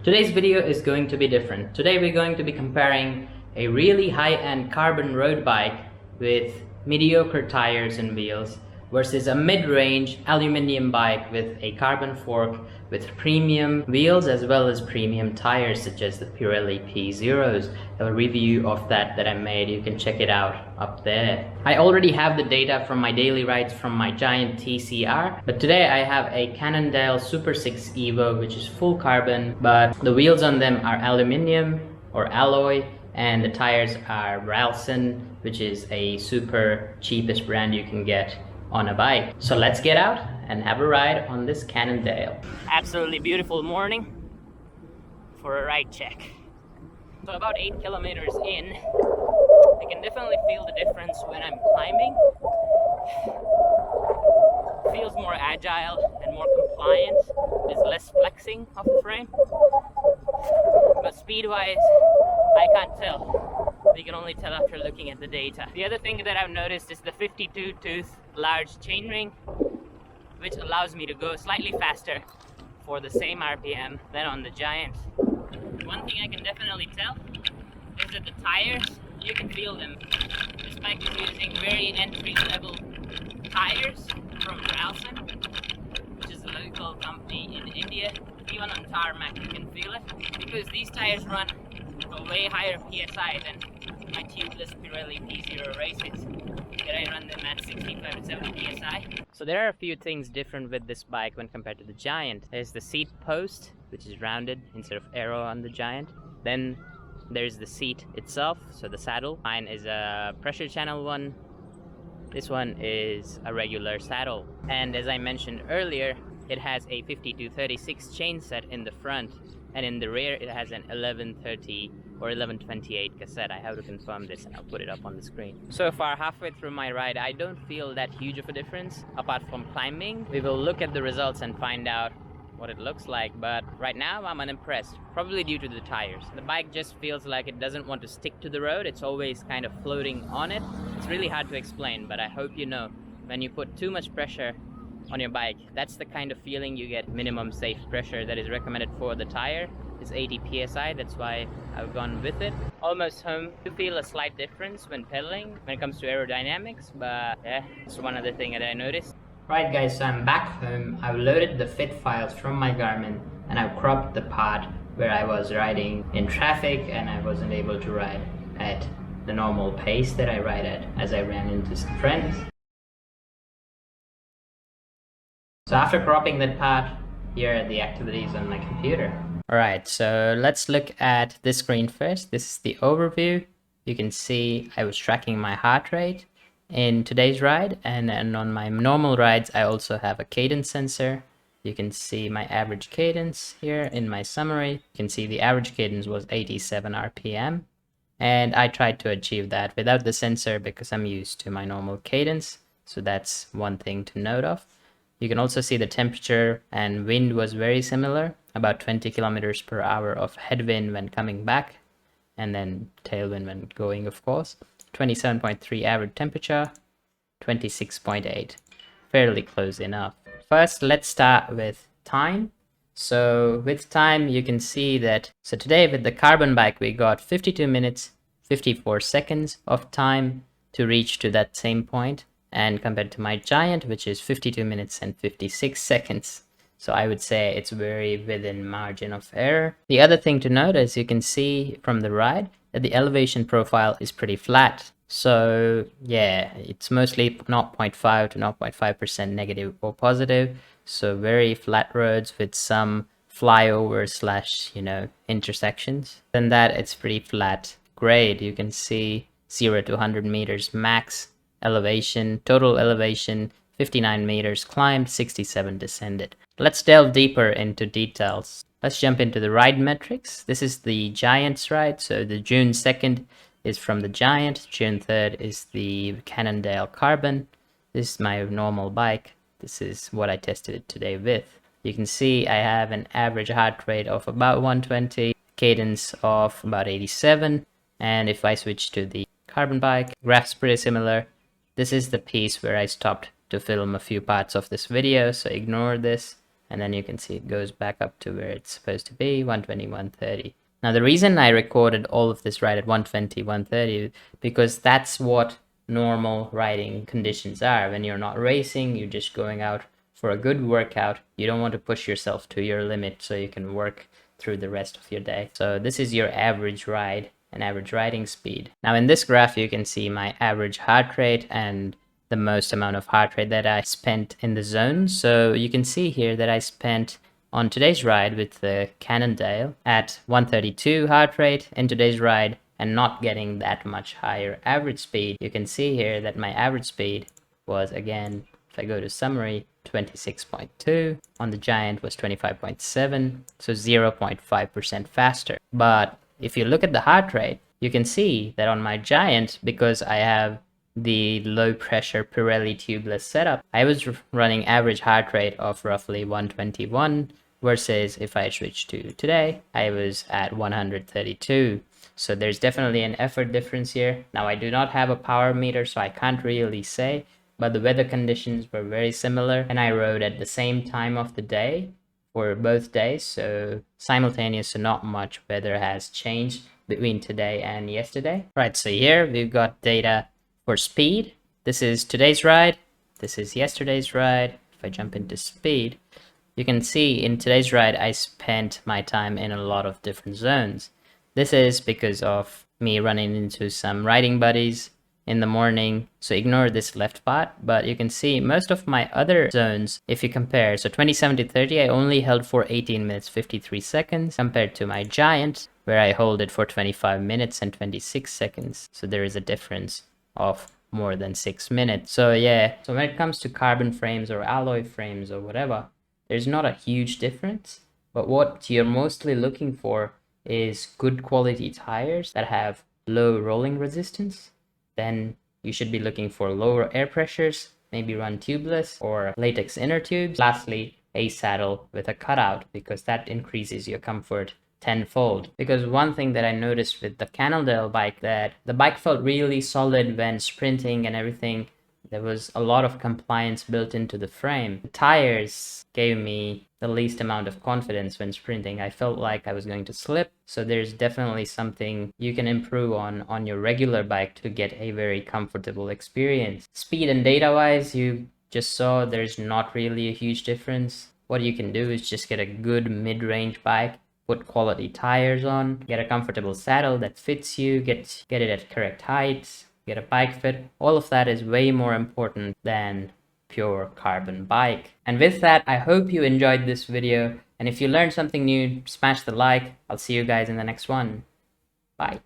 Today's video is going to be different. Today we're going to be comparing a really high-end carbon road bike with mediocre tires and wheels versus a mid-range aluminum bike with a carbon fork with premium wheels as well as premium tires such as the Pirelli P Zeros. I have a review of that I made. You can check it out up there. I already have the data from my daily rides from my Giant TCR, but today I have a Cannondale Super 6 Evo which is full carbon, but the wheels on them are aluminum or alloy, and the tires are Ralson, which is a super cheapest brand you can get on a bike. So let's get out and have a ride on this Cannondale. Absolutely beautiful morning for a ride check. So about 8 kilometers in, I can definitely feel the difference when I'm climbing. It feels more agile and more compliant. There's less flexing of the frame. But speed-wise, I can't tell. You can only tell after looking at the data. The other thing that I've noticed is the 52 tooth large chainring, which allows me to go slightly faster for the same RPM than on the Giant. One thing I can definitely tell is that the tires, you can feel them. This bike is using very entry-level tires from Ralson, which is a local company in India. Even on tarmac you can feel it, because these tires run a way higher PSI than my tubeless Pirelli P Zero races. Here I run them at 65 and 70 PSI. So there are a few things different with this bike when compared to the Giant. There's the seat post, which is rounded instead of arrow on the Giant. Then there's the seat itself, so the saddle. Mine is a pressure channel one. This one is a regular saddle. And as I mentioned earlier, it has a 5236 chain set in the front, and in the rear it has an 1130 or 1128 cassette. I have to confirm this and I'll put it up on the screen. So far, halfway through my ride, I don't feel that huge of a difference apart from climbing. We will look at the results and find out what it looks like, but right now I'm unimpressed, probably due to the tires. The bike just feels like it doesn't want to stick to the road. It's always kind of floating on it. It's really hard to explain, but I hope you know, when you put too much pressure on your bike, that's the kind of feeling you get. Minimum safe pressure that is recommended for the tire is 80 psi. That's why I've gone with it. Almost home. You feel a slight difference when pedaling when it comes to aerodynamics, but yeah, it's one other thing that I noticed. Right guys, so I'm back home. I've loaded the fit files from my Garmin and I've cropped the part where I was riding in traffic and I wasn't able to ride at the normal pace that I ride at as I ran into some friends. So after cropping that part, here are the activities on my computer. Alright, so let's look at this screen first. This is the overview. You can see I was tracking my heart rate in today's ride, and on my normal rides I also have a cadence sensor. You can see my average cadence here in my summary. You can see the average cadence was 87 RPM, and I tried to achieve that without the sensor because I'm used to my normal cadence. So that's one thing to note of. You can also see the temperature and wind was very similar, about 20 kilometers per hour of headwind when coming back, and then tailwind when going, of course. 27.3 average temperature, 26.8, fairly close enough. First, let's start with time. So with time, you can see that, so today with the carbon bike, we got 52 minutes, 54 seconds of time to reach to that same point. And compared to my Giant, which is 52 minutes and 56 seconds. So I would say it's very within margin of error. The other thing to note is you can see from the ride that the elevation profile is pretty flat. So yeah, it's mostly 0.5 to 0.5% negative or positive. So very flat roads with some flyovers slash, intersections. Than that, it's pretty flat grade. You can see 0 to 100 meters max elevation, total elevation 59 meters climbed, 67 descended. Let's delve deeper into details. Let's jump into the ride metrics. This is the Giant's ride, so the June 2nd is from the Giant, June 3rd is the Cannondale Carbon. This is my normal bike. This is what I tested it today with. You can see I have an average heart rate of about 120, cadence of about 87, and if I switch to the carbon bike, graph's pretty similar. This is the piece where I stopped to film a few parts of this video, so ignore this. and then you can see it goes back up to where it's supposed to be, 120, 130. Now the reason I recorded all of this ride at 120, 130, because that's what normal riding conditions are. When you're not racing, you're just going out for a good workout. You don't want to push yourself to your limit so you can work through the rest of your day. So this is your average ride and average riding speed. Now in this graph you can see my average heart rate and the most amount of heart rate that I spent in the zone. So you can see here that I spent on today's ride with the Cannondale at 132 heart rate in today's ride, and not getting that much higher average speed. You can see here that my average speed was, again, if I go to summary, 26.2. On the Giant was 25.7, so 0.5% faster. But if you look at the heart rate, you can see that on my Giant, because I have the low pressure Pirelli tubeless setup, I was running average heart rate of roughly 121, versus if I switch to today, I was at 132. So there's definitely an effort difference here. Now I do not have a power meter, so I can't really say, but the weather conditions were very similar, and I rode at the same time of the day for both days, so simultaneous, so not much weather has changed between today and yesterday. Right, so here we've got data for speed. This is today's ride, this is yesterday's ride. If I jump into speed, you can see in today's ride I spent my time in a lot of different zones. This is because of me running into some riding buddies in the morning, so ignore this left part, but you can see most of my other zones, if you compare, so 27 to 30 I only held for 18 minutes 53 seconds compared to my Giant where I hold it for 25 minutes and 26 seconds. So there is a difference of more than 6 minutes. So yeah, so when it comes to carbon frames or alloy frames or whatever, there's not a huge difference, but what you're mostly looking for is good quality tires that have low rolling resistance. Then you should be looking for lower air pressures, maybe run tubeless or latex inner tubes. Lastly, a saddle with a cutout, because that increases your comfort tenfold. Because one thing that I noticed with the Cannondale bike, that the bike felt really solid when sprinting and everything. There was a lot of compliance built into the frame. The tires gave me the least amount of confidence when sprinting. I felt like I was going to slip. So there's definitely something you can improve on your regular bike to get a very comfortable experience. Speed and data wise, you just saw there's not really a huge difference. What you can do is just get a good mid-range bike, put quality tires on, get a comfortable saddle that fits you, get it at correct heights, get a bike fit. All of that is way more important than pure carbon bike. And with that, I hope you enjoyed this video, and if you learned something new, smash the like. I'll see you guys in the next one. Bye.